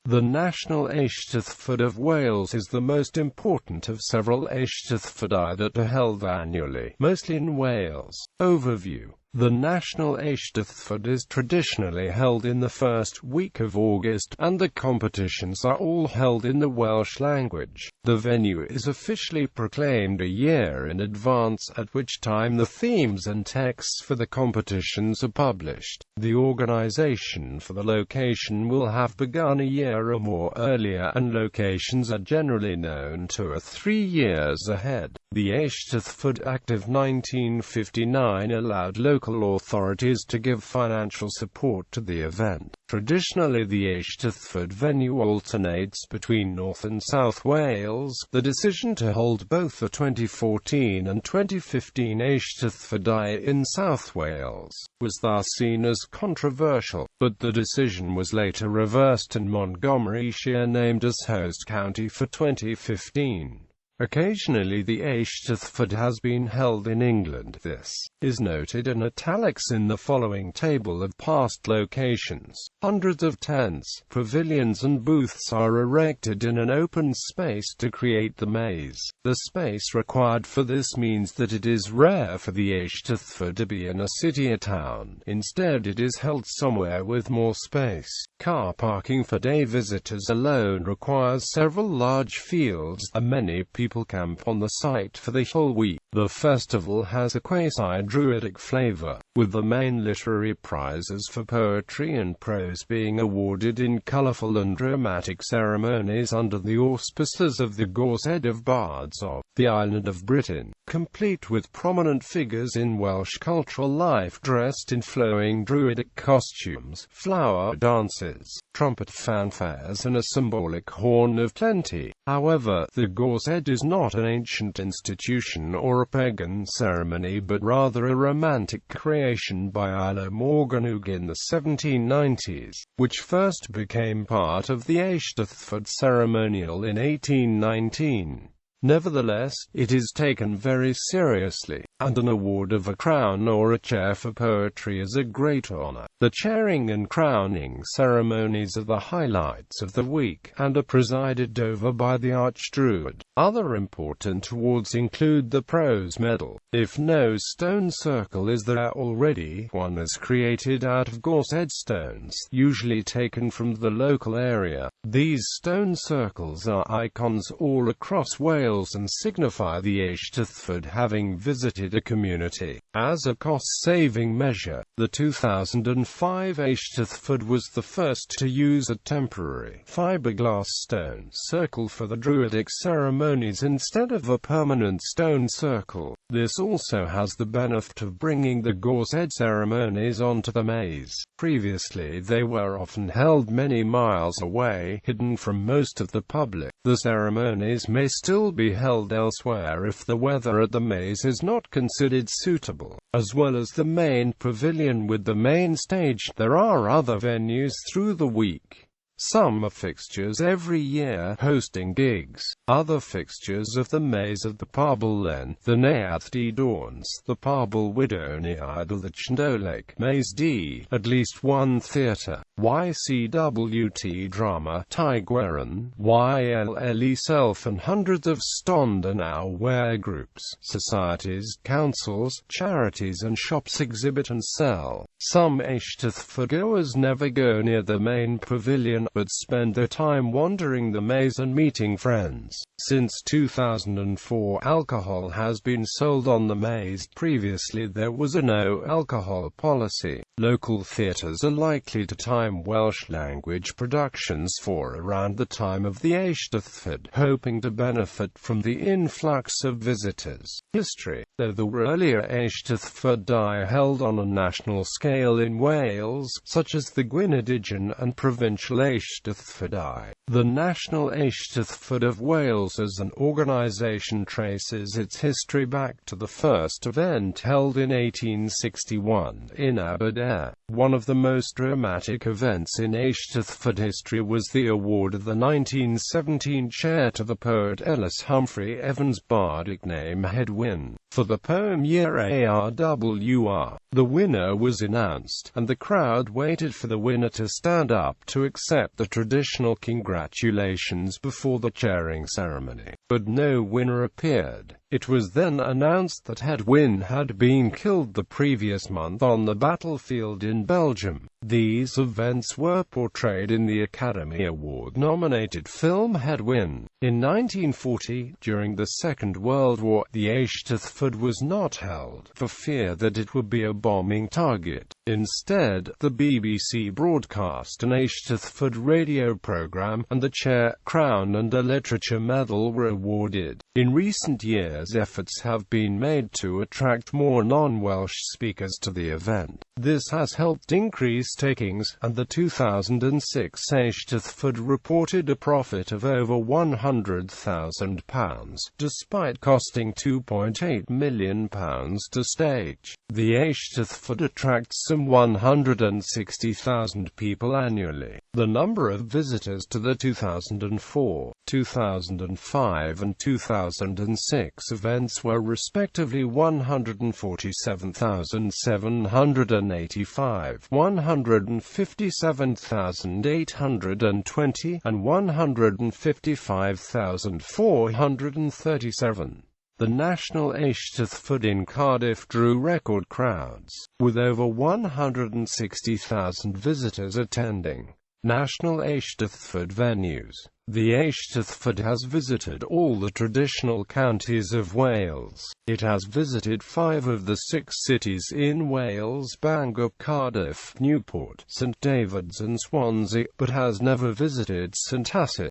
The National Eisteddfod of Wales is the most important of several eisteddfodau that are held annually, mostly in Wales. Overview. The National Eisteddfod is traditionally held in the first week of August, and the competitions are all held in the Welsh language. The venue is officially proclaimed a year in advance, at which time the themes and texts for the competitions are published. The organisation for the location will have begun a year or more earlier, and locations are generally known 2 or 3 years ahead. The Eisteddfod Act of 1959 allowed local authorities to give financial support to the event. Traditionally, the Eisteddfod venue alternates between North and South Wales. The decision to hold both the 2014 and 2015 Eisteddfodau in South Wales was thus seen as controversial, but the decision was later reversed and Montgomeryshire named as host county for 2015. Occasionally the Eisteddfod has been held in England. This is noted in italics in the following table of past locations. Hundreds of tents, pavilions and booths are erected in an open space to create the maze. The space required for this means that it is rare for the Eisteddfod to be in a city or town. Instead, it is held somewhere with more space. Car parking for day visitors alone requires several large fields, and many people camp on the site for the whole week. The festival has a quasi-druidic flavor, with the main literary prizes for poetry and prose being awarded in colorful and dramatic ceremonies under the auspices of the Eisteddfod of Bards of the island of Britain, complete with prominent figures in Welsh cultural life dressed in flowing druidic costumes, flower dances, trumpet fanfares and a symbolic horn of plenty. However, the Eisteddfod is not an ancient institution or a pagan ceremony, but rather a romantic creation by Iolo Morganwg in the 1790s, which first became part of the Eisteddfod ceremonial in 1819. Nevertheless, it is taken very seriously, and an award of a crown or a chair for poetry is a great honor. The chairing and crowning ceremonies are the highlights of the week, and are presided over by the Archdruid. Other important awards include the Prose Medal. If no stone circle is there already, one is created out of Eisteddfod stones, usually taken from the local area. These stone circles are icons all across Wales and signify the Eisteddfod having visited a community. As a cost-saving measure, the 2005 Eisteddfod was the first to use a temporary fiberglass stone circle for the Druidic ceremonies instead of a permanent stone circle. This also has the benefit of bringing the Eisteddfod ceremonies onto the maze. Previously they were often held many miles away, hidden from most of the public. The ceremonies may still be held elsewhere if the weather at the maze is not considered suitable. As well as the main pavilion with the main stage, there are other venues through the week. Some are fixtures every year, hosting gigs. Other fixtures of the maze are the Parbl Len, the Neuadd Dawns, the Parbl Widow Idol, the Chandolig Maze D, at least one theatre, YCWT Drama, Tygwerin, YLLE Self, and hundreds of Stond and Aware groups, societies, councils, charities and shops exhibit and sell. Some Eisteddfod goers never go near the main pavilion, but spend their time wandering the maze and meeting friends. Since 2004, alcohol has been sold on the maze. Previously there was a no-alcohol policy. Local theatres are likely to time Welsh language productions for around the time of the Eisteddfod, hoping to benefit from the influx of visitors. History. Though there were earlier Eisteddfodau held on a national scale in Wales, such as the Gwynedigion and provincial Eisteddfodau, the National Eisteddfod of Wales as an organisation traces its history back to the first event held in 1861 in Aberdeen. One of the most dramatic events in Eisteddfod history was the award of the 1917 chair to the poet Ellis Humphrey Evans' bardic name Hedwyn, for the poem Year Arwr. The winner was in announced, and the crowd waited for the winner to stand up to accept the traditional congratulations before the cheering ceremony. But no winner appeared. It was then announced that Hedwyn had been killed the previous month on the battlefield in Belgium. These events were portrayed in the Academy Award-nominated film Hedwyn. In 1940, during the Second World War, the Eisteddfod was not held, for fear that it would be a bombing target. Instead, the BBC broadcast an Eisteddfod radio programme, and the chair, crown and a literature medal were awarded. In recent years, efforts have been made to attract more non-Welsh speakers to the event. This has helped increase takings, and the 2006 Eisteddfod reported a profit of over £100,000, despite costing £2.8 million to stage. The Eisteddfod attracts some 160,000 people annually. The number of visitors to the 2004, 2005 and 2006 events were respectively 147,785, 157,820, and 155,437. The National Eisteddfod in Cardiff drew record crowds, with over 160,000 visitors attending. National Eisteddfod venues. The Eisteddfod has visited all the traditional counties of Wales. It has visited 5 of the 6 cities in Wales: Bangor, Cardiff, Newport, St David's and Swansea, but has never visited St Asaph.